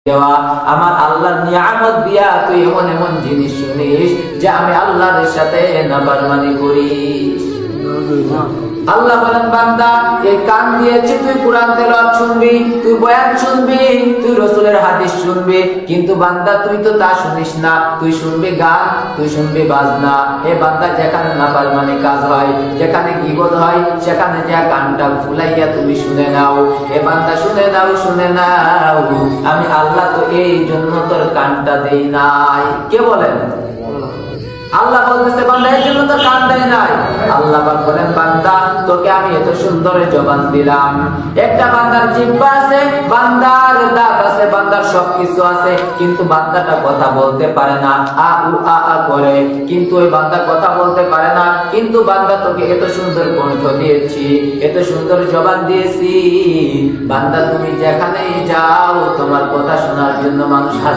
দেওয়া আমার আল্লাহর নিয়ামত দিয়া তুই এমন এমন জিনিস শুনিস যে আমি আল্লাহর সাথে নাফরমানি করি। আল্লাহ বলেন বান্দা এই কান দিয়েছি তুই কুরআন তেলাওয়াত শুনবি, তুই বয়ান শুনবি, তুই রাসূলের হাদিস শুনবি, কিন্তু বান্দা তুই তো তা শুনিস না, তুই শুনবি গান, তুই শুনবি বাজনা। এ বান্দা যেখানে নাফরমানি কাজ হয়, যেখানে গীবত হয়, সেখানে যা কানটা ফুলাইয়া তুমি শুনে নাও। এ বান্দা শুনে নাও, শুনে নাও, আমি আল্লাহ তো এই জন্য তোর কানটা দেই নাই। কে বলেন? আল্লাহ বলতেছে বান্দা এই জন্য তোর কান দেয় নাই। আল্লাহ পাক বলেন বান্দা তোকে আমি এত সুন্দর জবান দিলাম, একটা বান্দার জিহ্বা আছে, বান্দার দাঁত আছে, বান্দার সবকিছু আছে, কিন্তু বান্দাটা কথা বলতে পারে না, আ উ আ আ করে, কিন্তু ওই বান্দা কথা বলতে পারে না। কিন্তু বান্দা তোকে এত সুন্দর কণ্ঠ দিয়েছি, এত সুন্দর জবান দিয়েছি, বান্দা তুমি যেখানেই যাও তোমার কথা শোনার জন্য মানুষ